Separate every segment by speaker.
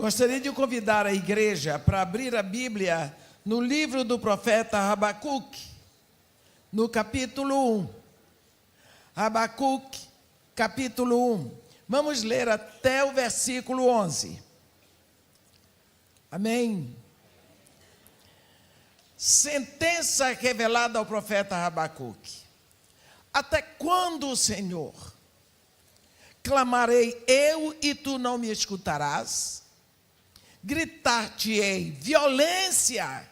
Speaker 1: Gostaria de convidar a igreja para abrir a Bíblia no livro do profeta Habacuque, no capítulo 1. Habacuque, capítulo 1. Vamos ler até o versículo 11. Amém? Sentença revelada ao profeta Habacuque. Até quando, Senhor, clamarei eu e tu não me escutarás? Gritar-te-ei violência,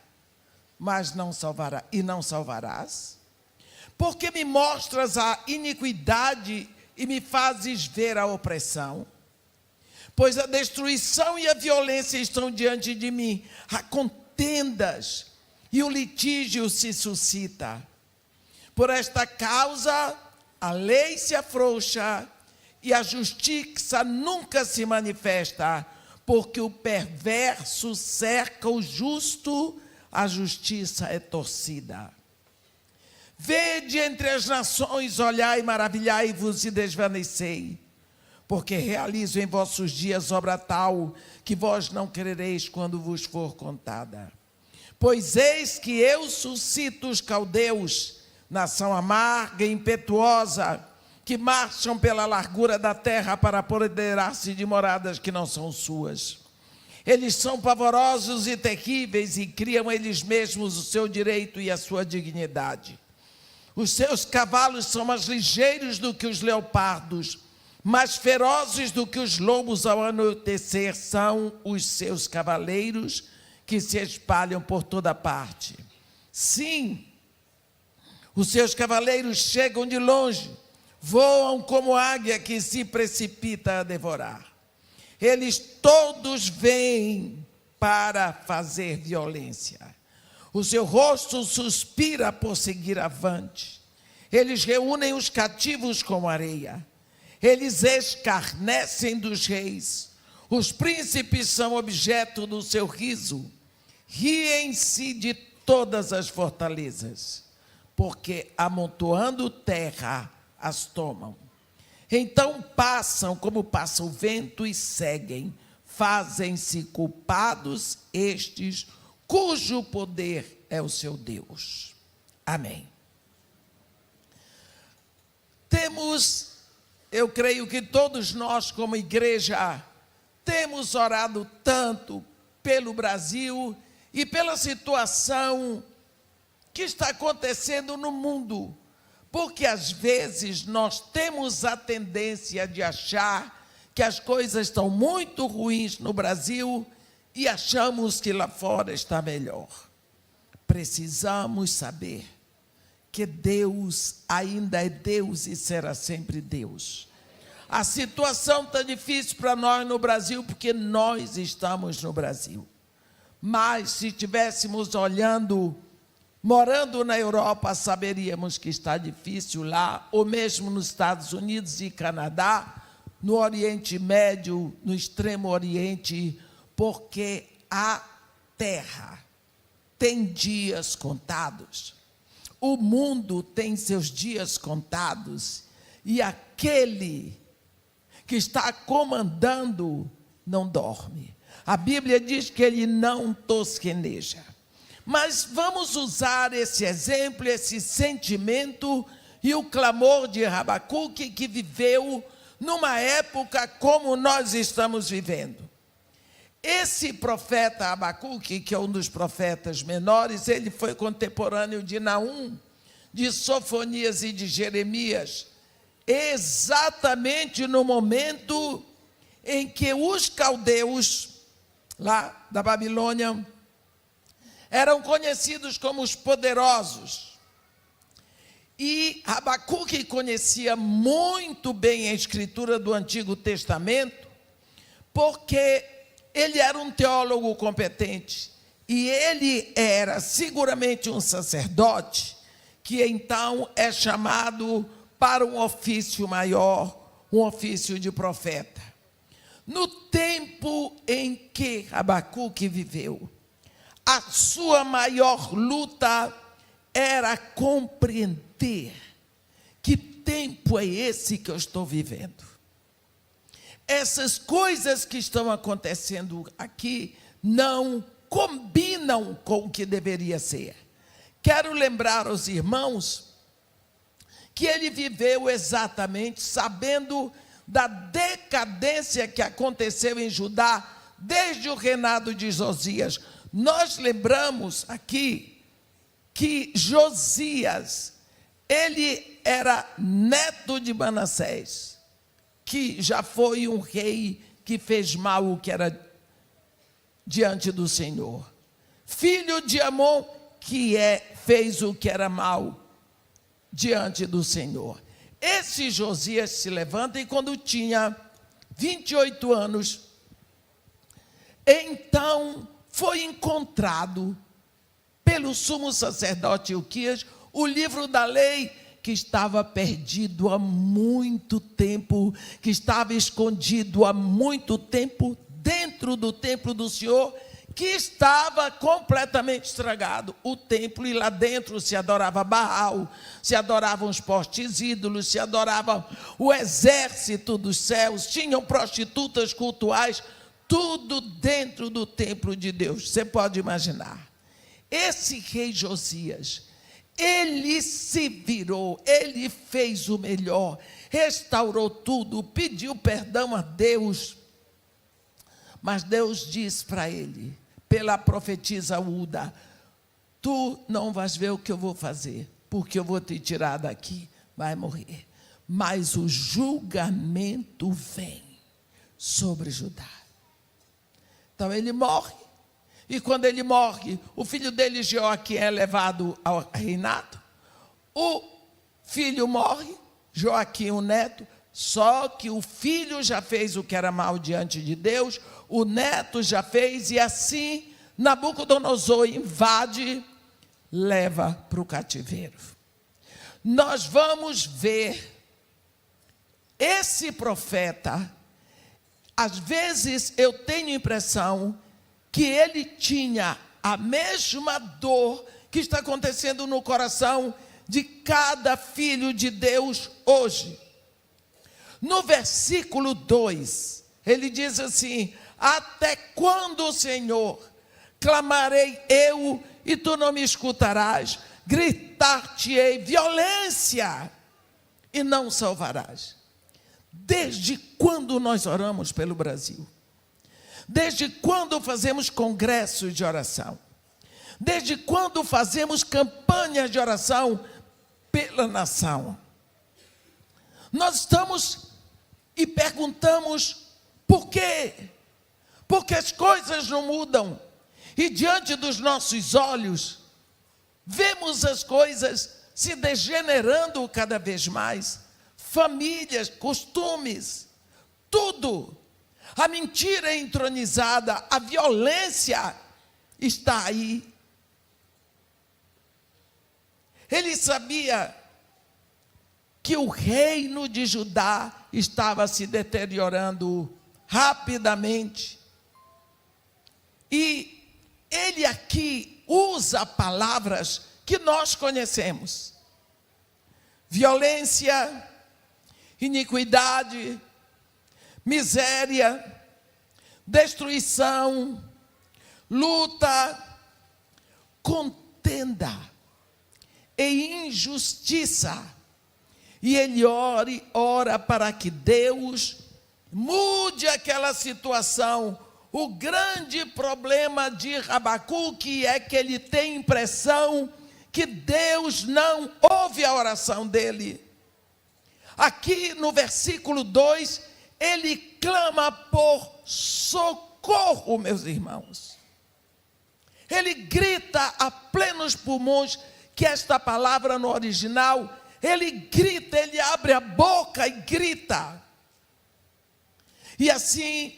Speaker 1: mas não salvarás? Porque me mostras a iniquidade e me fazes ver a opressão? Pois a destruição e a violência estão diante de mim, há contendas e o litígio se suscita. Por esta causa, a lei se afrouxa e a justiça nunca se manifesta, porque o perverso cerca o justo, a justiça é torcida. Vede entre as nações, olhai, maravilhai-vos e desvanecei, porque realizo em vossos dias obra tal, que vós não crereis quando vos for contada. Pois eis que eu suscito os caldeus, nação amarga e impetuosa, que marcham pela largura da terra para apoderar-se de moradas que não são suas. Eles são pavorosos e terríveis e criam eles mesmos o seu direito e a sua dignidade. Os seus cavalos são mais ligeiros do que os leopardos, mais ferozes do que os lobos ao anoitecer são os seus cavaleiros que se espalham por toda parte. Sim, os seus cavaleiros chegam de longe, voam como águia que se precipita a devorar. Eles todos vêm para fazer violência. O seu rosto suspira por seguir avante. Eles reúnem os cativos como areia. Eles escarnecem dos reis. Os príncipes são objeto do seu riso. Riem-se de todas as fortalezas, porque amontoando terra as tomam. Então passam como passa o vento e seguem. Fazem-se culpados estes, cujo poder é o seu Deus. Amém. Eu creio que todos nós como igreja temos orado tanto pelo Brasil e pela situação que está acontecendo no mundo, porque às vezes nós temos a tendência de achar que as coisas estão muito ruins no Brasil e achamos que lá fora está melhor. Precisamos saber que Deus ainda é Deus e será sempre Deus. A situação está difícil para nós no Brasil porque nós estamos no Brasil. Mas se estivéssemos morando na Europa, saberíamos que está difícil lá, ou mesmo nos Estados Unidos e Canadá, no Oriente Médio, no Extremo Oriente, porque a terra tem dias contados. O mundo tem seus dias contados e aquele que está comandando não dorme. A Bíblia diz que ele não tosqueneja. Mas vamos usar esse exemplo, esse sentimento e o clamor de Habacuque, que viveu numa época como nós estamos vivendo. Esse profeta Habacuque, que é um dos profetas menores, ele foi contemporâneo de Naum, de Sofonias e de Jeremias, exatamente no momento em que os caldeus, lá da Babilônia, eram conhecidos como os poderosos. E Habacuque conhecia muito bem a escritura do Antigo Testamento, porque ele era um teólogo competente, e ele era seguramente um sacerdote, que então é chamado para um ofício maior, um ofício de profeta. No tempo em que Habacuque viveu, a sua maior luta era compreender que tempo é esse que eu estou vivendo. essas coisas que estão acontecendo aqui não combinam com o que deveria ser. Quero lembrar aos irmãos que ele viveu exatamente sabendo da decadência que aconteceu em Judá desde o reinado de Josias. Nós lembramos aqui que Josias, ele era neto de Manassés, que já foi um rei que fez mal o que era diante do Senhor. Filho de Amon, que fez o que era mal diante do Senhor. Esse Josias se levanta e quando tinha 28 anos, então foi encontrado pelo sumo sacerdote Ilquias o livro da lei que estava perdido há muito tempo, que estava escondido há muito tempo dentro do templo do Senhor, que estava completamente estragado. O templo, e lá dentro se adorava Baal, se adoravam os postes ídolos, se adorava o exército dos céus, tinham prostitutas cultuais, tudo dentro do templo de Deus. Você pode imaginar. Esse rei Josias, ele se virou, ele fez o melhor, restaurou tudo, pediu perdão a Deus. Mas Deus diz para ele, pela profetisa Uda: tu não vais ver o que eu vou fazer, porque eu vou te tirar daqui, vai morrer. Mas o julgamento vem sobre Judá. Então ele morre, e quando ele morre, o filho dele Joaquim é levado ao reinado. O filho morre, Joaquim, o neto, só que o filho já fez o que era mal diante de Deus, o neto já fez, e assim Nabucodonosor invade, leva para o cativeiro. Nós vamos ver esse profeta, às vezes eu tenho a impressão que ele tinha a mesma dor que está acontecendo no coração de cada filho de Deus hoje. No versículo 2, ele diz assim: até quando, Senhor, clamarei eu e tu não me escutarás? Gritar-te-ei violência e não salvarás. Desde quando nós oramos pelo Brasil? Desde quando fazemos congressos de oração? Desde quando fazemos campanhas de oração pela nação? Nós estamos e perguntamos por quê? Porque as coisas não mudam e diante dos nossos olhos vemos as coisas se degenerando cada vez mais. Famílias, costumes, tudo. A mentira é entronizada, a violência está aí. Ele sabia que o reino de Judá estava se deteriorando rapidamente. E ele aqui usa palavras que nós conhecemos: violência, iniquidade, miséria, destruição, luta, contenda e injustiça. E ele ora para que Deus mude aquela situação. O grande problema de Abacuque é que ele tem a impressão que Deus não ouve a oração dele. Aqui no versículo 2, ele clama por socorro, meus irmãos. Ele grita a plenos pulmões, que esta palavra no original, ele grita, ele abre a boca e grita. E assim,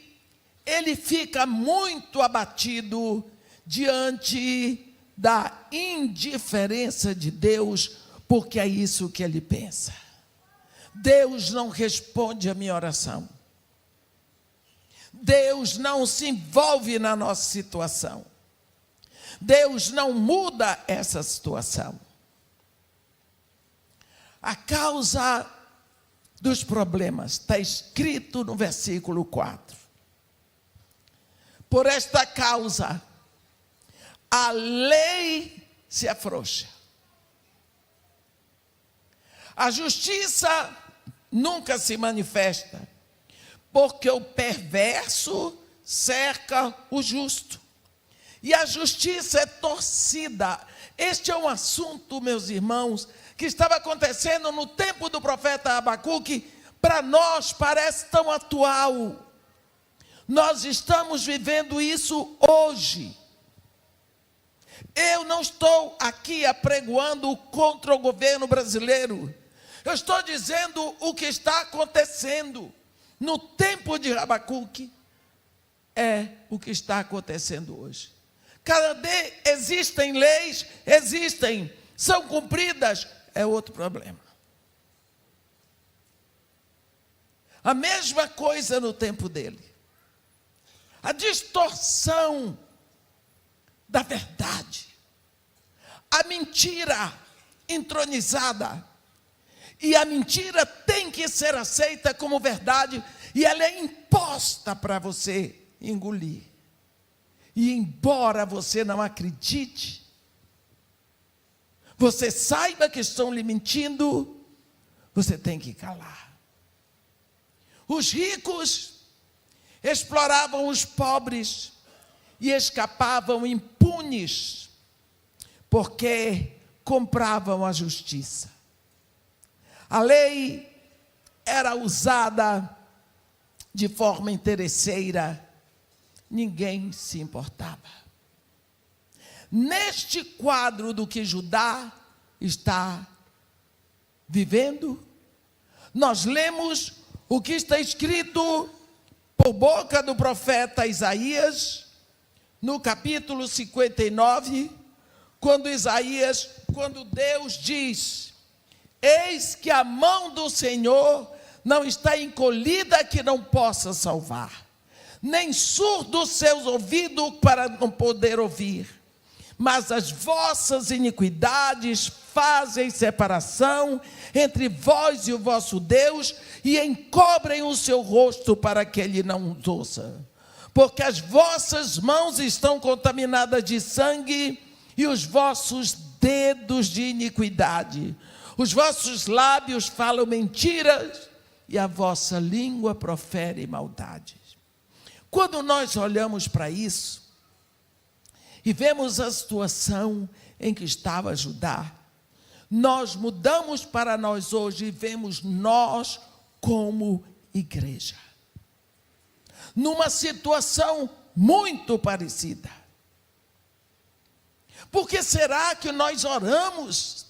Speaker 1: ele fica muito abatido diante da indiferença de Deus, porque é isso que ele pensa. Deus não responde a minha oração. Deus não se envolve na nossa situação. Deus não muda essa situação. A causa dos problemas. Está escrito no versículo 4. Por esta causa, a lei se afrouxa. A justiça nunca se manifesta, porque o perverso cerca o justo, e a justiça é torcida. Este é um assunto, meus irmãos, que estava acontecendo no tempo do profeta Abacuque. Para nós parece tão atual. Nós estamos vivendo isso hoje. Eu não estou aqui apregoando contra o governo brasileiro. Eu estou dizendo o que está acontecendo no tempo de Abacuque. É o que está acontecendo hoje. Cadê? Existem leis, são cumpridas, é outro problema. A mesma coisa no tempo dele. A distorção da verdade, a mentira entronizada, e a mentira tem que ser aceita como verdade, e ela é imposta para você engolir. E embora você não acredite, você saiba que estão lhe mentindo, você tem que calar. Os ricos exploravam os pobres e escapavam impunes, porque compravam a justiça. A lei era usada de forma interesseira, ninguém se importava. Neste quadro do que Judá está vivendo, nós lemos o que está escrito por boca do profeta Isaías, no capítulo 59, quando Deus diz: eis que a mão do Senhor não está encolhida que não possa salvar, nem surdo os seus ouvidos para não poder ouvir, mas as vossas iniquidades fazem separação entre vós e o vosso Deus, e encobrem o seu rosto para que ele não os ouça. Porque as vossas mãos estão contaminadas de sangue, e os vossos dedos de iniquidade. Os vossos lábios falam mentiras, e a vossa língua profere maldades. Quando nós olhamos para isso, e vemos a situação em que estava Judá, nós mudamos para nós hoje e vemos nós como igreja numa situação muito parecida. Por que será que nós oramos,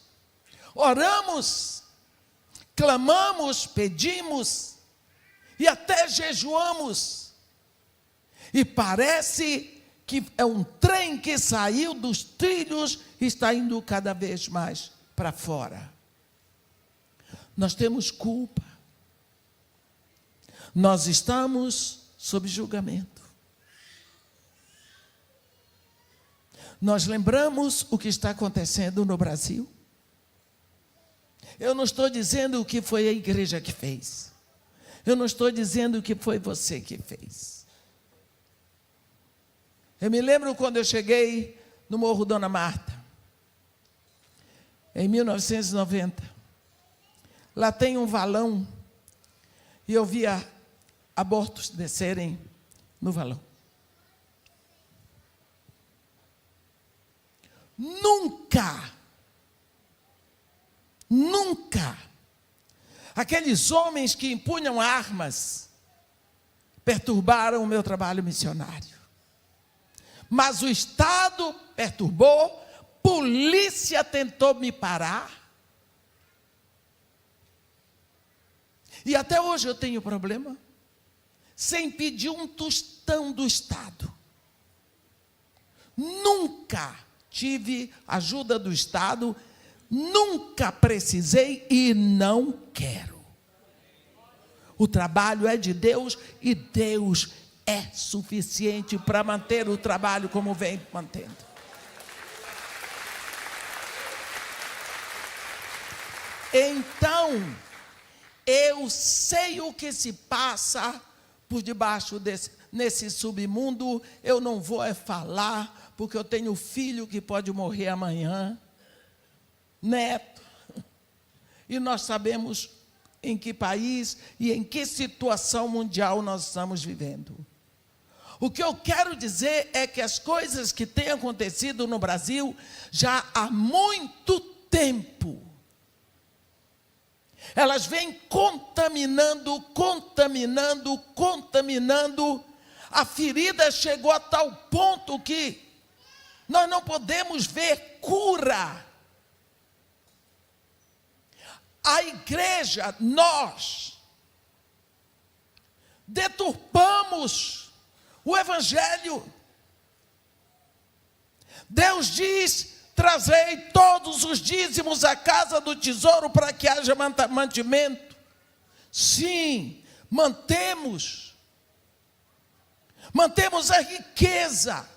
Speaker 1: clamamos, pedimos e até jejuamos, e parece que é um trem que saiu dos trilhos e está indo cada vez mais para fora? Nós temos culpa. Nós estamos sob julgamento. Nós lembramos o que está acontecendo no Brasil. Eu não estou dizendo o que foi a igreja que fez. Eu não estou dizendo o que foi você que fez. Eu me lembro quando eu cheguei no Morro Dona Marta, em 1990. Lá tem um valão, e eu via abortos descerem no valão. Nunca, aqueles homens que empunham armas perturbaram o meu trabalho missionário. Mas o Estado perturbou, polícia tentou me parar. E até hoje eu tenho problema, sem pedir um tostão do Estado. Nunca tive ajuda do Estado, nunca precisei e não quero. O trabalho é de Deus e Deus é suficiente para manter o trabalho como vem mantendo. Então, Eu sei o que se passa por debaixo nesse submundo. Eu não vou falar, porque eu tenho filho que pode morrer amanhã, neto. E nós sabemos em que país e em que situação mundial nós estamos vivendo. O que eu quero dizer é que as coisas que têm acontecido no Brasil já há muito tempo, elas vêm contaminando. A ferida chegou a tal ponto que nós não podemos ver cura. A igreja, nós deturpamos o evangelho. Deus diz: trazei todos os dízimos à casa do tesouro para que haja mantimento. Sim, mantemos a riqueza.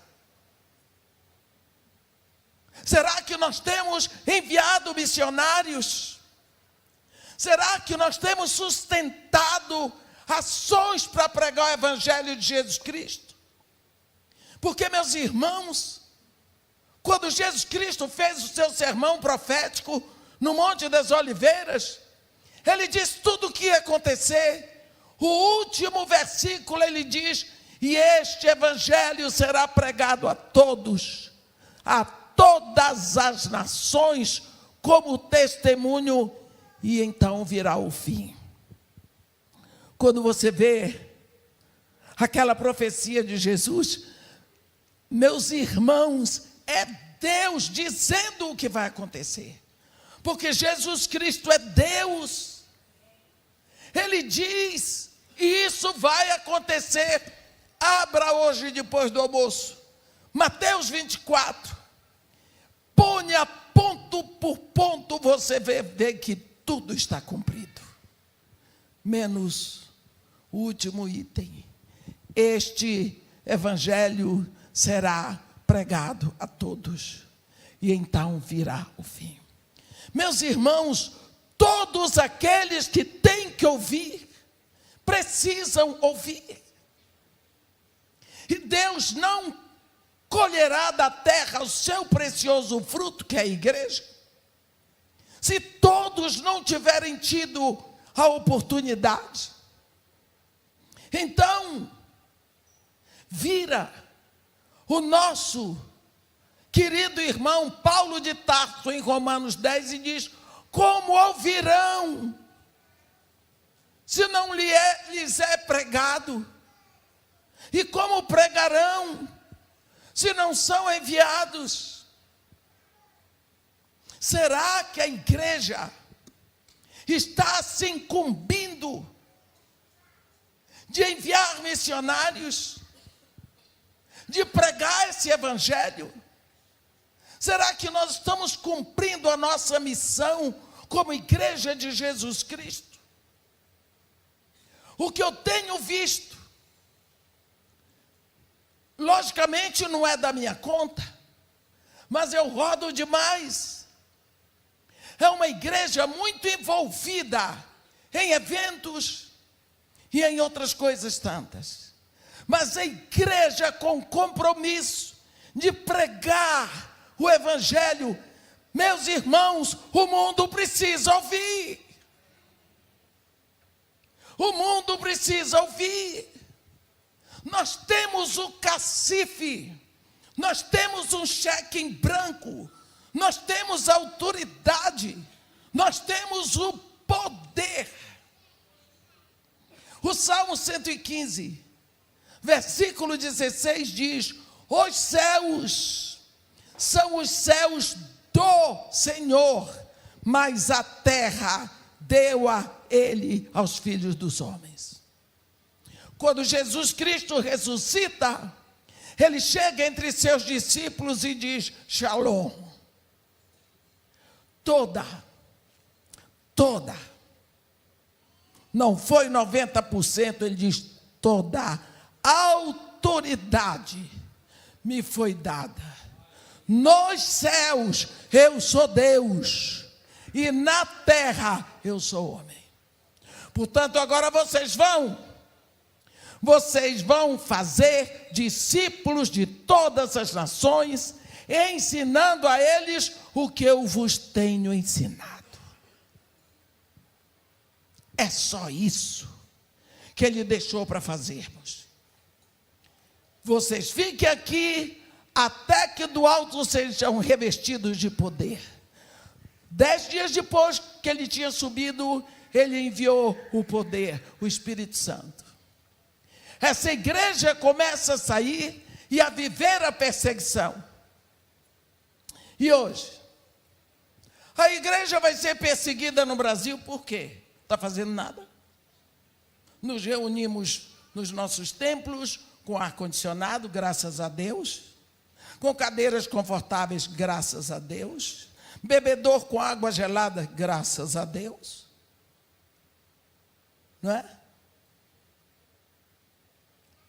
Speaker 1: Será que nós temos enviado missionários? Será que nós temos sustentado ações para pregar o evangelho de Jesus Cristo? Porque, meus irmãos, quando Jesus Cristo fez o seu sermão profético no Monte das Oliveiras, ele disse tudo o que ia acontecer. O último versículo ele diz: e este evangelho será pregado a todos, a todas as nações, como testemunho, e então virá o fim. Quando você vê aquela profecia de Jesus, meus irmãos, é Deus dizendo o que vai acontecer. Porque Jesus Cristo é Deus. Ele diz, e isso vai acontecer. Abra hoje, depois do almoço, Mateus 24. Ponha ponto por ponto, você vê que tudo está cumprido. Menos o último item: este evangelho será pregado a todos, e então virá o fim. Meus irmãos, todos aqueles que têm que ouvir, precisam ouvir. E Deus não colherá da terra o seu precioso fruto, que é a igreja, se todos não tiverem tido a oportunidade. Então, vira o nosso querido irmão Paulo de Tarso em Romanos 10 e diz: como ouvirão se não lhes é pregado? E como pregarão se não são enviados? Será que a igreja está se incumbindo de enviar missionários, de pregar esse evangelho? Será que nós estamos cumprindo a nossa missão como igreja de Jesus Cristo? O que eu tenho visto, logicamente não é da minha conta, mas eu rodo demais. É uma igreja muito envolvida em eventos e em outras coisas tantas. Mas a igreja com compromisso de pregar o evangelho, meus irmãos, o mundo precisa ouvir. O mundo precisa ouvir. Nós temos o cacife, nós temos um cheque em branco, nós temos autoridade, nós temos o poder. O Salmo 115, versículo 16 diz: os céus são os céus do Senhor, mas a terra deu-a ele aos filhos dos homens. Quando Jesus Cristo ressuscita, ele chega entre seus discípulos e diz: Shalom. Toda, não foi 90%, ele diz: toda autoridade me foi dada. Nos céus eu sou Deus, e na terra eu sou homem. Portanto, agora vocês vão fazer discípulos de todas as nações, ensinando a eles o que eu vos tenho ensinado. É só isso que ele deixou para fazermos. Vocês fiquem aqui até que do alto sejam revestidos de poder. 10 dias depois que ele tinha subido, ele enviou o poder, o Espírito Santo. Essa igreja começa a sair e a viver a perseguição. E hoje, a igreja vai ser perseguida no Brasil por quê? Está fazendo nada. Nos reunimos nos nossos templos com ar-condicionado, graças a Deus, com cadeiras confortáveis, graças a Deus, bebedor com água gelada, graças a Deus. Não é?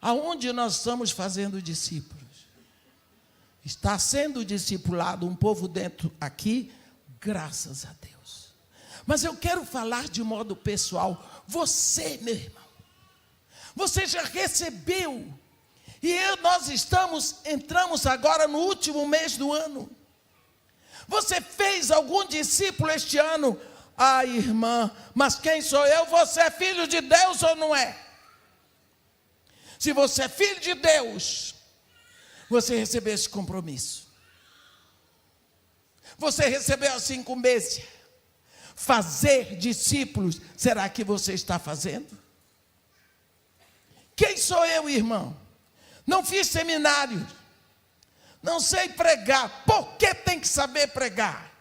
Speaker 1: Aonde nós estamos fazendo discípulos? Está sendo discipulado um povo dentro aqui, graças a Deus. Mas eu quero falar de modo pessoal. Você, meu irmão, você já recebeu. E nós entramos agora no último mês do ano. Você fez algum discípulo este ano? Ah, irmã, mas quem sou eu? Você é filho de Deus ou não é? Se você é filho de Deus, você recebeu esse compromisso. Você recebeu essa incumbência. Fazer discípulos, será que você está fazendo? Quem sou eu, irmão? Não fiz seminário, não sei pregar. Por que tem que saber pregar?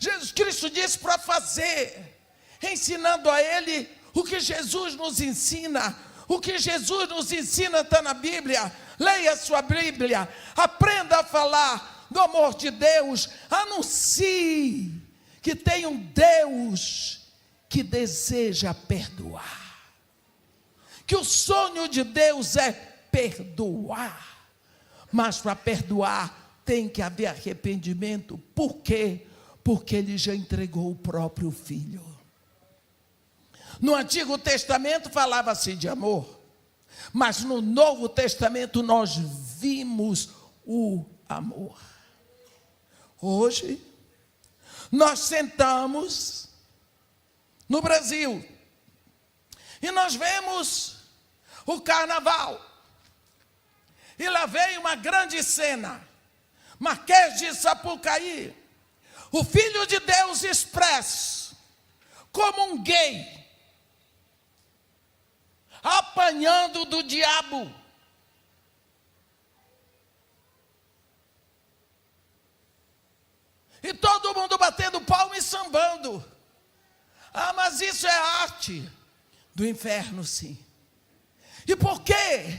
Speaker 1: Jesus Cristo disse para fazer, ensinando a ele o que Jesus nos ensina. O que Jesus nos ensina está na Bíblia. Leia a sua Bíblia, aprenda a falar do amor de Deus, anuncie que tem um Deus que deseja perdoar, que o sonho de Deus é perdoar, mas para perdoar tem que haver arrependimento. Por quê? Porque ele já entregou o próprio Filho. No Antigo Testamento falava-se de amor, mas no Novo Testamento nós vimos o amor. Hoje, nós sentamos no Brasil e nós vemos o carnaval. E lá veio uma grande cena. Marquês de Sapucaí, o Filho de Deus expresso, como um gay, apanhando do diabo. E todo mundo batendo palma e sambando. Ah, mas isso é arte do inferno, sim. E por quê?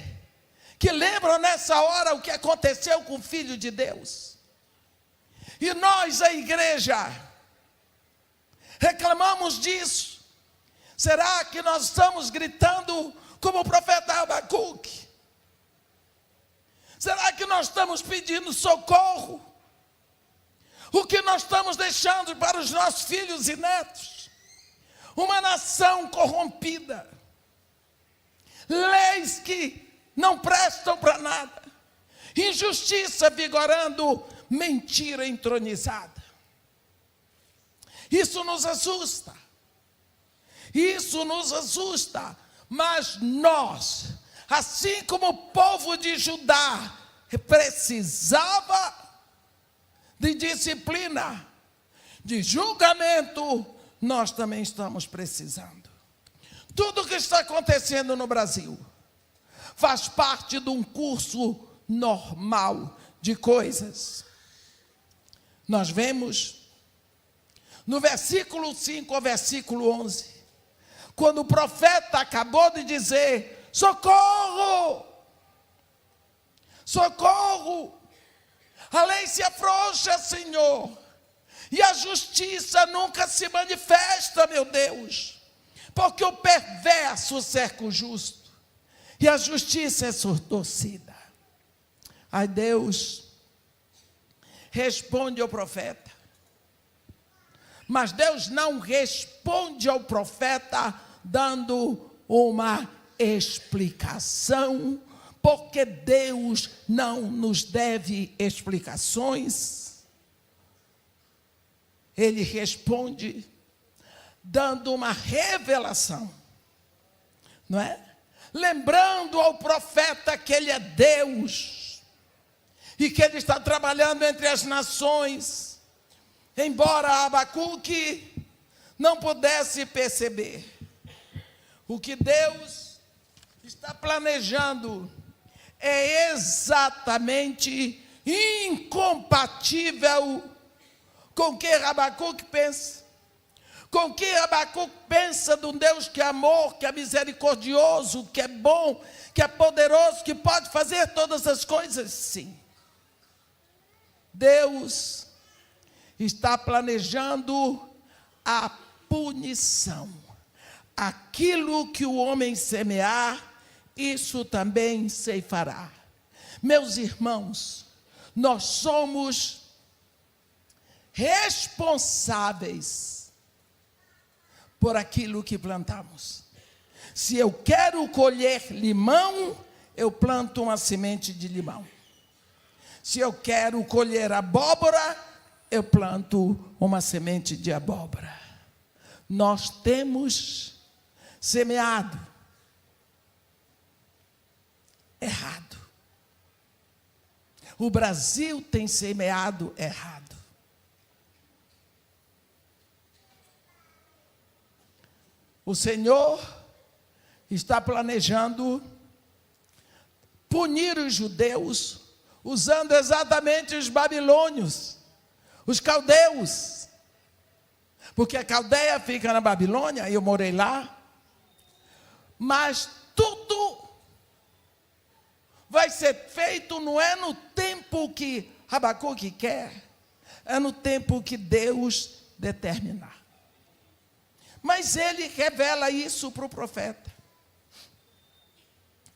Speaker 1: Que lembram nessa hora o que aconteceu com o Filho de Deus. E nós, a igreja, reclamamos disso. Será que nós estamos gritando como o profeta Abacuque? Será que nós estamos pedindo socorro? O que nós estamos deixando para os nossos filhos e netos? Uma nação corrompida. Leis que não prestam para nada. Injustiça vigorando, mentira entronizada. Isso nos assusta. Isso nos assusta. Mas nós, assim como o povo de Judá precisava de disciplina, de julgamento, nós também estamos precisando. Tudo o que está acontecendo no Brasil faz parte de um curso normal de coisas. Nós vemos no versículo 5 ao versículo 11, quando o profeta acabou de dizer: socorro, socorro, a lei se afrouxa, Senhor, e a justiça nunca se manifesta, meu Deus, porque o perverso cerca o justo, e a justiça é torcida. Aí Deus responde ao profeta, mas Deus não responde ao profeta dando uma explicação, porque Deus não nos deve explicações. Ele responde dando uma revelação, não é? Lembrando ao profeta que ele é Deus e que ele está trabalhando entre as nações, embora Abacuque não pudesse perceber. O que Deus está planejando é exatamente incompatível com o que Abacuque pensa. Com o que Abacuque pensa de um Deus que é amor, que é misericordioso, que é bom, que é poderoso, que pode fazer todas as coisas, sim. Deus está planejando a punição. Aquilo que o homem semear, isso também ceifará. Meus irmãos, nós somos responsáveis por aquilo que plantamos. Se eu quero colher limão, eu planto uma semente de limão. Se eu quero colher abóbora, eu planto uma semente de abóbora. Nós temos semeado errado. O Brasil tem semeado errado. O Senhor está planejando punir os judeus usando exatamente os babilônios, os caldeus. Porque a Caldeia fica na Babilônia, eu morei lá. Mas tudo vai ser feito, não é no tempo que Abacuque quer, é no tempo que Deus determinar. Mas ele revela isso para o profeta.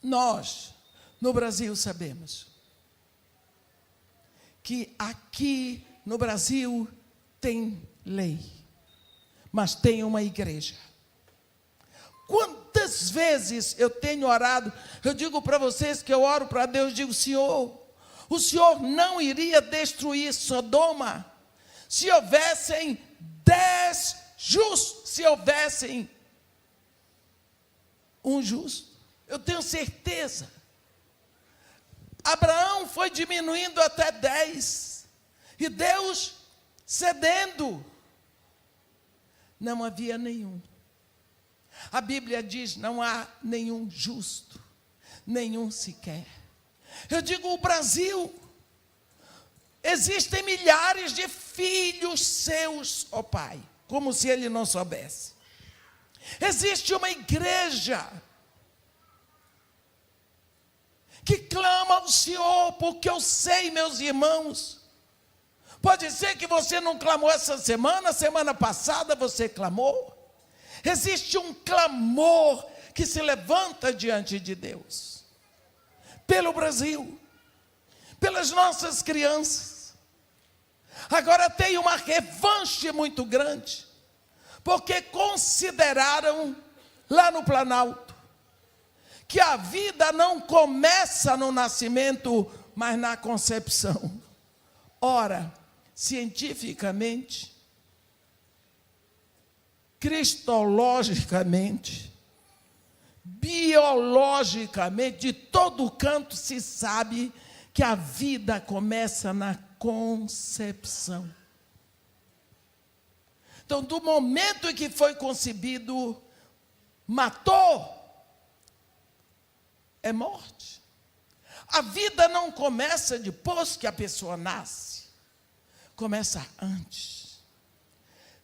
Speaker 1: Nós, no Brasil, sabemos que aqui no Brasil tem lei, mas tem uma igreja. Quantas vezes eu tenho orado, eu digo para vocês que eu oro para Deus, digo, Senhor, o Senhor não iria destruir Sodoma se houvessem 10 justos, se houvessem um justo. Eu tenho certeza. Abraão foi diminuindo até 10, e Deus cedendo. Não havia nenhum. A Bíblia diz, não há nenhum justo, nenhum sequer. Eu digo, o Brasil, existem milhares de filhos seus, ó Pai, como se ele não soubesse. Existe uma igreja que clama ao Senhor, porque eu sei, meus irmãos, pode ser que você não clamou essa semana passada você clamou. Existe um clamor que se levanta diante de Deus, pelo Brasil, pelas nossas crianças. Agora tem uma revanche muito grande, porque consideraram lá no Planalto que a vida não começa no nascimento, mas na concepção. Ora, cientificamente, cristologicamente, biologicamente, de todo canto se sabe que a vida começa na concepção. Então, do momento em que foi concebido, matou, é morte. A vida não começa depois que a pessoa nasce, começa antes.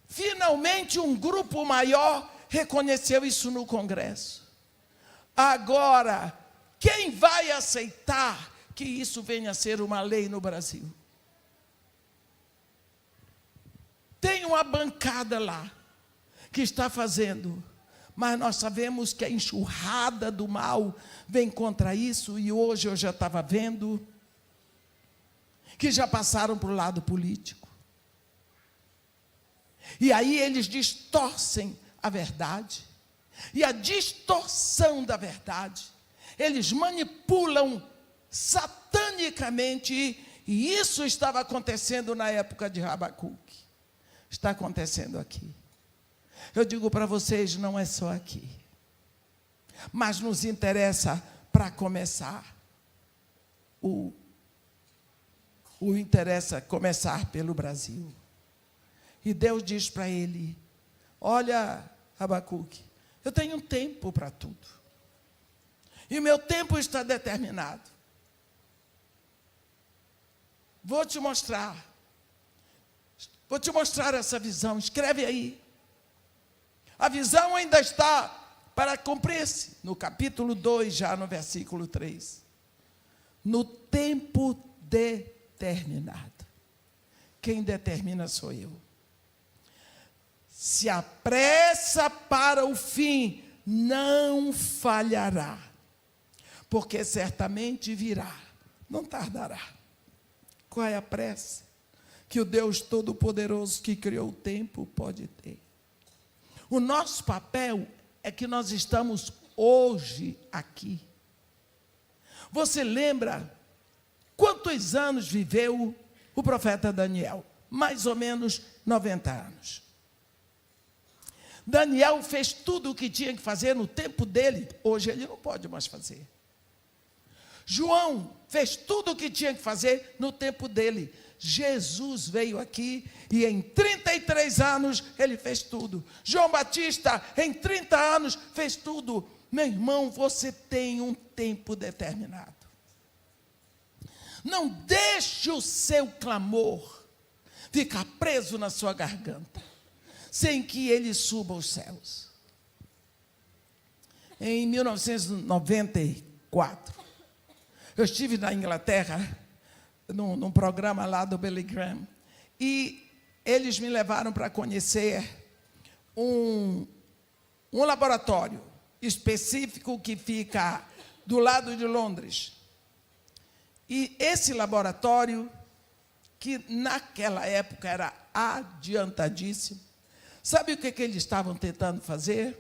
Speaker 1: Finalmente, um grupo maior reconheceu isso no Congresso. Agora, quem vai aceitar que isso venha a ser uma lei no Brasil? Tem uma bancada lá que está fazendo, mas nós sabemos que a enxurrada do mal vem contra isso, e hoje eu já estava vendo que já passaram para o lado político. E aí eles distorcem a verdade. e a distorção da verdade. Eles manipulam satanicamente, e isso estava acontecendo na época de Abacuque. Está acontecendo aqui. Eu digo para vocês, não é só aqui. Mas nos interessa, para começar, interessa começar pelo Brasil. E Deus diz para ele: olha, Abacuque, eu tenho um tempo para tudo. E o meu tempo está determinado. Vou te mostrar essa visão. Escreve aí. A visão ainda está para cumprir-se. No capítulo 2, já no versículo 3. No tempo determinado. Quem determina sou eu. Se apressa para o fim, não falhará, porque certamente virá, não tardará. Qual é a pressa que o Deus Todo-Poderoso que criou o tempo pode ter? O nosso papel é que nós estamos hoje aqui. Você lembra quantos anos viveu o profeta Daniel? Mais ou menos 90 anos. Daniel fez tudo o que tinha que fazer no tempo dele. Hoje ele não pode mais fazer. João fez tudo o que tinha que fazer no tempo dele. Jesus veio aqui e em 33 anos ele fez tudo. João Batista, em 30 anos, fez tudo. Meu irmão, você tem um tempo determinado. Não deixe o seu clamor ficar preso na sua garganta, sem que ele suba aos céus. Em 1994, eu estive na Inglaterra, num programa lá do Billy Graham, e eles me levaram para conhecer um laboratório específico que fica do lado de Londres. E esse laboratório, que naquela época era adiantadíssimo, sabe o que eles estavam tentando fazer?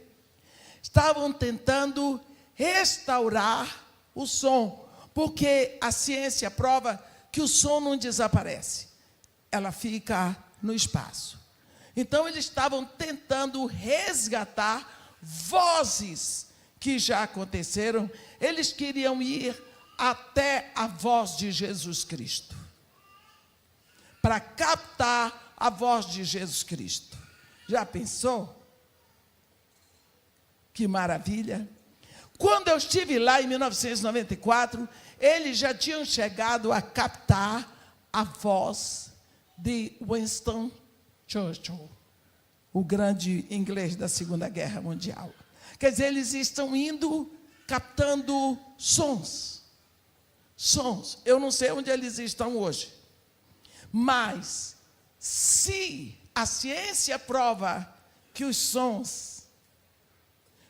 Speaker 1: Estavam tentando restaurar o som, porque a ciência prova que o som não desaparece, ela fica no espaço. Então, eles estavam tentando resgatar vozes que já aconteceram. Eles queriam ir até a voz de Jesus Cristo, para captar a voz de Jesus Cristo. Já pensou? Que maravilha! Quando eu estive lá em 1994, eles já tinham chegado a captar a voz de Winston Churchill, o grande inglês da Segunda Guerra Mundial. Quer dizer, eles estão indo captando sons. Eu não sei onde eles estão hoje. Mas, se a ciência prova que os sons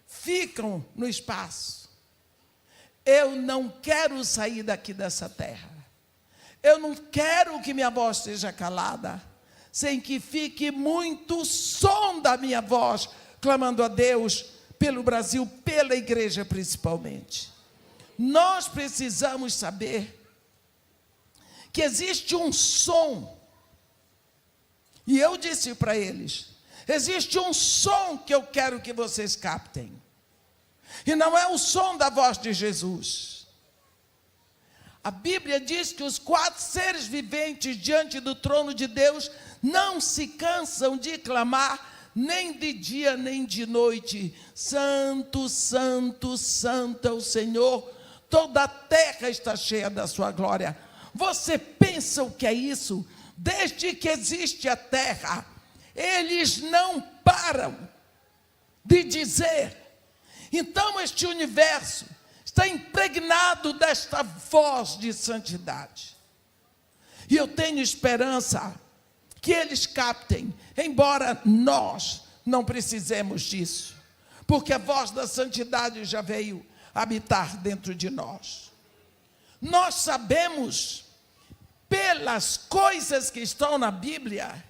Speaker 1: ficam no espaço, eu não quero sair daqui dessa terra. Eu não quero que minha voz esteja calada, sem que fique muito som da minha voz, clamando a Deus pelo Brasil, pela igreja principalmente. Nós precisamos saber que existe um som. E eu disse para eles, existe um som que eu quero que vocês captem. E não é o som da voz de Jesus. A Bíblia diz que os 4 seres viventes diante do trono de Deus não se cansam de clamar, nem de dia nem de noite: Santo, Santo, Santo é o Senhor, toda a terra está cheia da sua glória. Você pensa o que é isso? Desde que existe a terra, eles não param de dizer. Então este universo está impregnado desta voz de santidade. E eu tenho esperança que eles captem, embora nós não precisemos disso, porque a voz da santidade já veio habitar dentro de nós. Nós sabemos, pelas coisas que estão na Bíblia,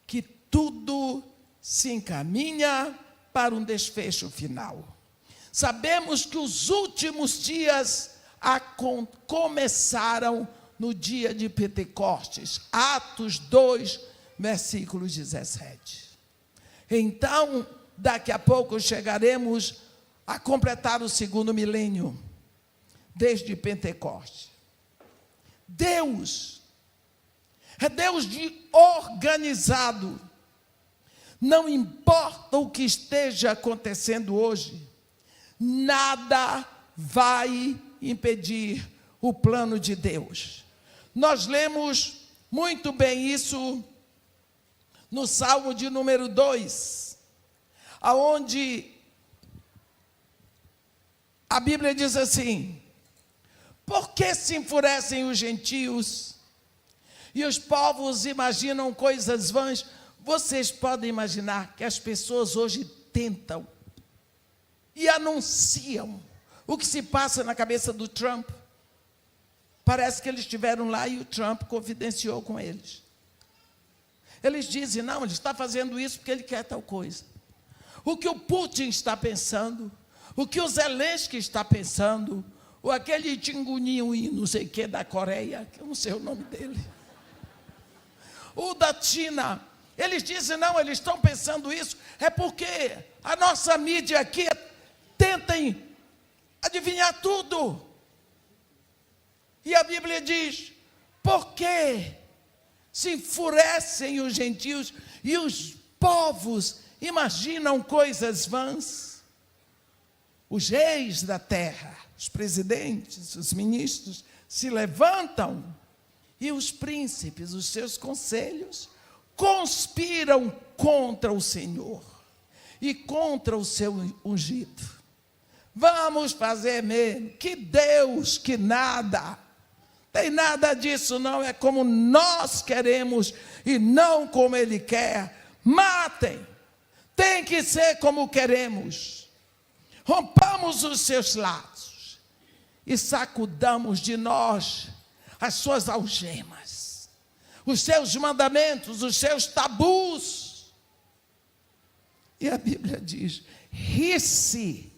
Speaker 1: que tudo se encaminha para um desfecho final. Sabemos que os últimos dias começaram no dia de Pentecostes, Atos 2, versículo 17. Então, daqui a pouco chegaremos a completar o segundo milênio, desde Pentecostes. Deus é Deus organizado. Não importa o que esteja acontecendo hoje, nada vai impedir o plano de Deus. Nós lemos muito bem isso no Salmo de número 2, aonde a Bíblia diz assim: por que se enfurecem os gentios e os povos imaginam coisas vãs? Vocês podem imaginar que as pessoas hoje tentam e anunciam o que se passa na cabeça do Trump. Parece que eles estiveram lá e o Trump confidenciou com eles. Eles dizem, não, ele está fazendo isso porque ele quer tal coisa. O que o Putin está pensando, o que o Zelensky está pensando, ou aquele Tinguninho e não sei o que da Coreia, que eu não sei o nome dele, o da China, eles dizem, não, eles estão pensando isso, é porque a nossa mídia aqui tentem adivinhar tudo. E a Bíblia diz, por que se enfurecem os gentios e os povos imaginam coisas vãs? Os reis da terra, os presidentes, os ministros se levantam e os príncipes, os seus conselhos, conspiram contra o Senhor e contra o seu ungido. Vamos fazer mesmo, que Deus, que nada. Tem nada disso, não, é como nós queremos e não como Ele quer. Matem, tem que ser como queremos. Rompamos os seus laços e sacudamos de nós as suas algemas, os seus mandamentos, os seus tabus. E a Bíblia diz, ri-se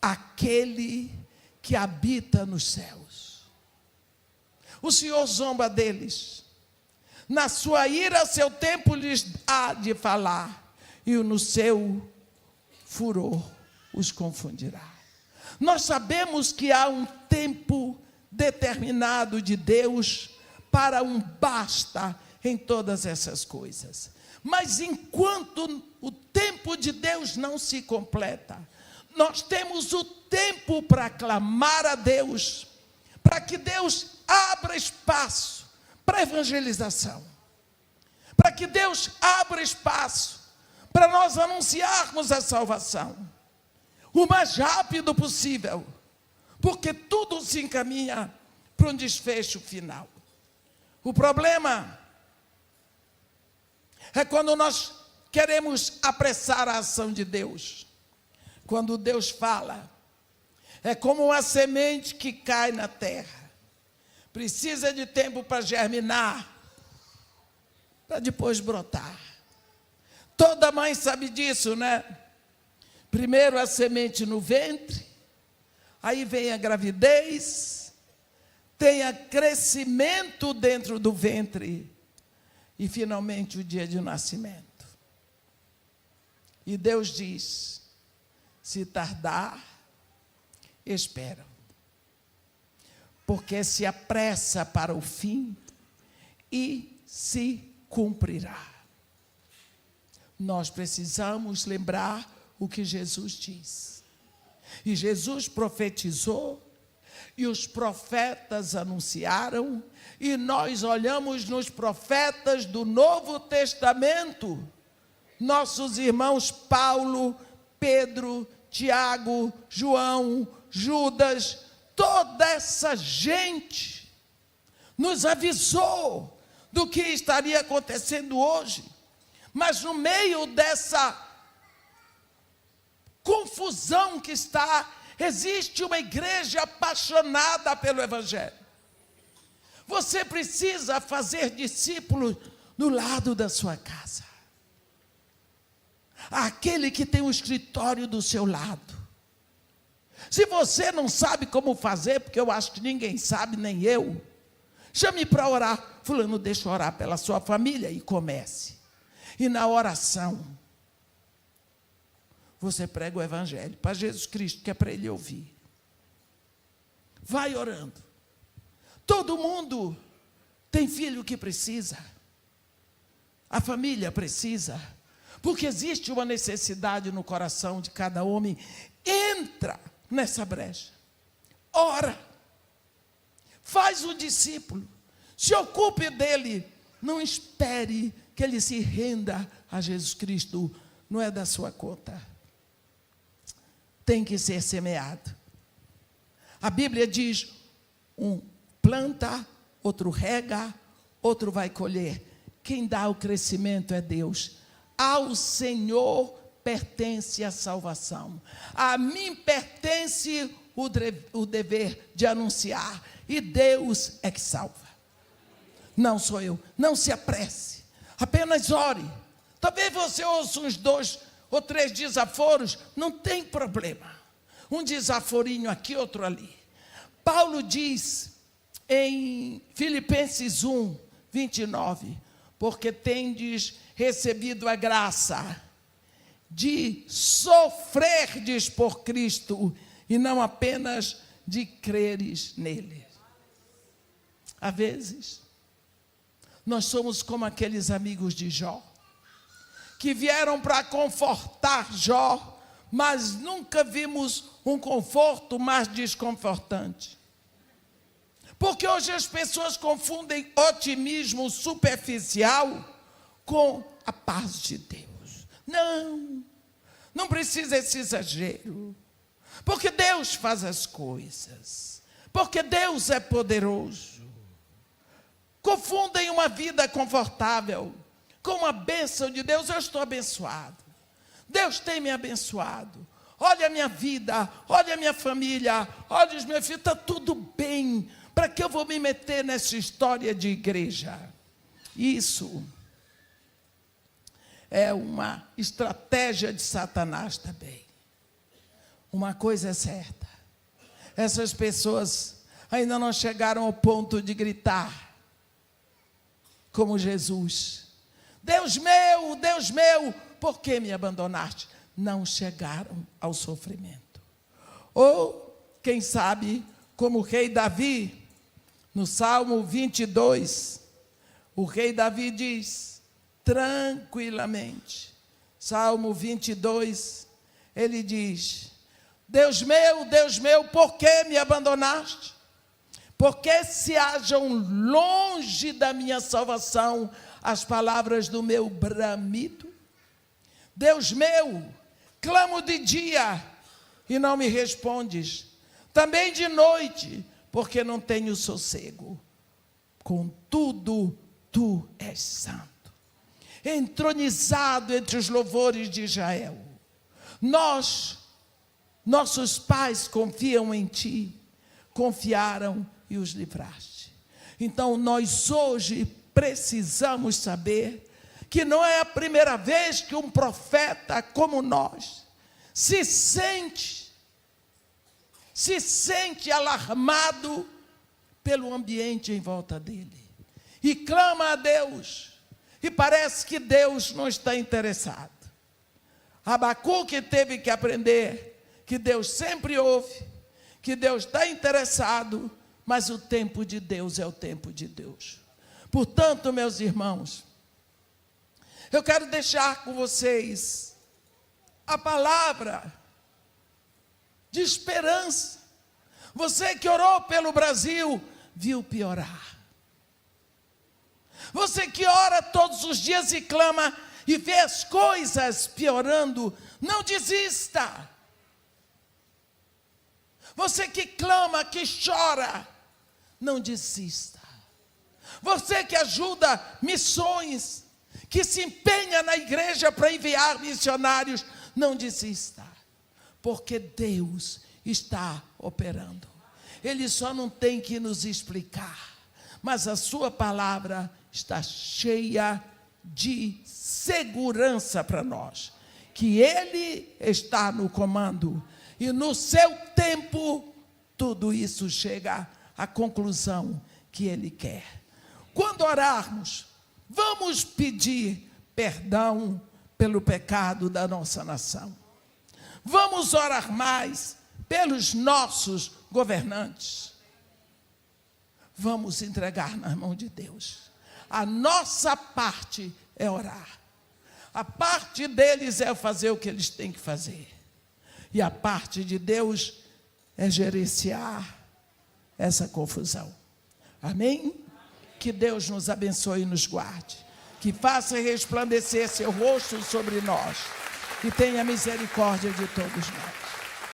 Speaker 1: aquele que habita nos céus. O Senhor zomba deles. Na sua ira, seu tempo lhes há de falar, e no seu furor os confundirá. Nós sabemos que há um tempo determinado de Deus para um basta em todas essas coisas. Mas enquanto o tempo de Deus não se completa, nós temos o tempo para clamar a Deus, para que Deus abra espaço para evangelização, para que Deus abra espaço para nós anunciarmos a salvação o mais rápido possível, porque tudo se encaminha para um desfecho final. O problema é quando nós queremos apressar a ação de Deus. Quando Deus fala, é como uma semente que cai na terra. Precisa de tempo para germinar, para depois brotar. Toda mãe sabe disso, né? Primeiro a semente no ventre, aí vem a gravidez, tem a crescimento dentro do ventre e finalmente o dia de nascimento. E Deus diz, se tardar, espera, porque se apressa para o fim e se cumprirá. Nós precisamos lembrar o que Jesus diz. E Jesus profetizou, e os profetas anunciaram, e nós olhamos nos profetas do Novo Testamento, nossos irmãos Paulo, Pedro, Tiago, João, Judas, toda essa gente nos avisou do que estaria acontecendo hoje. Mas no meio dessa confusão que está, existe uma igreja apaixonada pelo Evangelho. Você precisa fazer discípulos no lado da sua casa. àquele que tem um escritório do seu lado. Se você não sabe como fazer, porque eu acho que ninguém sabe, nem eu, chame para orar. Fulano, deixa eu orar pela sua família, e comece. E na oração, você prega o evangelho para Jesus Cristo, que é para ele ouvir. Vai orando. Todo mundo tem filho que precisa. A família precisa. Porque existe uma necessidade no coração de cada homem. Entra nessa brecha. Ora. Faz o discípulo. Se ocupe dele. Não espere que ele se renda a Jesus Cristo. Não é da sua conta. Tem que ser semeado. A Bíblia diz, um planta, outro rega, outro vai colher. Quem dá o crescimento é Deus. Ao Senhor pertence a salvação. A mim pertence o dever de anunciar. E Deus é que salva. Não sou eu. Não se apresse. Apenas ore. Talvez você ouça uns 2 ou 3 desaforos. Não tem problema. Um desaforinho aqui, outro ali. Paulo diz em Filipenses 1, 29, porque tendes recebido a graça de sofrerdes por Cristo e não apenas de creres nele. Às vezes, nós somos como aqueles amigos de Jó, que vieram para confortar Jó, mas nunca vimos um conforto mais desconfortante. Porque hoje as pessoas confundem otimismo superficial com a paz de Deus. Não precisa esse exagero. Porque Deus faz as coisas. Porque Deus é poderoso. Confundem uma vida confortável com uma bênção de Deus. Eu estou abençoado. Deus tem me abençoado. Olha a minha vida, olha a minha família, olha os meus filhos, está tudo bem. Para que eu vou me meter nessa história de igreja? Isso é uma estratégia de Satanás também. Uma coisa é certa. Essas pessoas ainda não chegaram ao ponto de gritar como Jesus. Deus meu, por que me abandonaste? Não chegaram ao sofrimento. Ou, quem sabe, como o rei Davi, no Salmo 22, o rei Davi diz, tranquilamente, Salmo 22, ele diz, Deus meu, por que me abandonaste? Porque se hajam longe da minha salvação as palavras do meu bramido? Deus meu, clamo de dia e não me respondes, também de noite, porque não tenho sossego. Contudo, tu és santo, entronizado entre os louvores de Israel. Nossos pais confiam em ti, confiaram e os livraste. Então nós hoje precisamos saber que não é a primeira vez que um profeta como nós se sente alarmado pelo ambiente em volta dele e clama a Deus, e parece que Deus não está interessado. Abacuque teve que aprender que Deus sempre ouve, que Deus está interessado, mas o tempo de Deus é o tempo de Deus. Portanto, meus irmãos, eu quero deixar com vocês a palavra de esperança. Você que orou pelo Brasil, viu piorar. Você que ora todos os dias e clama e vê as coisas piorando, não desista. Você que clama, que chora, não desista. Você que ajuda missões, que se empenha na igreja para enviar missionários, não desista. Porque Deus está operando. Ele só não tem que nos explicar, mas a sua palavra está cheia de segurança para nós. que Ele está no comando. E no seu tempo, tudo isso chega à conclusão que Ele quer. Quando orarmos, vamos pedir perdão pelo pecado da nossa nação. Vamos orar mais pelos nossos governantes. Vamos entregar na mão de Deus. A nossa parte é orar. A parte deles é fazer o que eles têm que fazer. E a parte de Deus é gerenciar essa confusão. Amém? Que Deus nos abençoe e nos guarde. Que faça resplandecer seu rosto sobre nós. E tenha misericórdia de todos nós.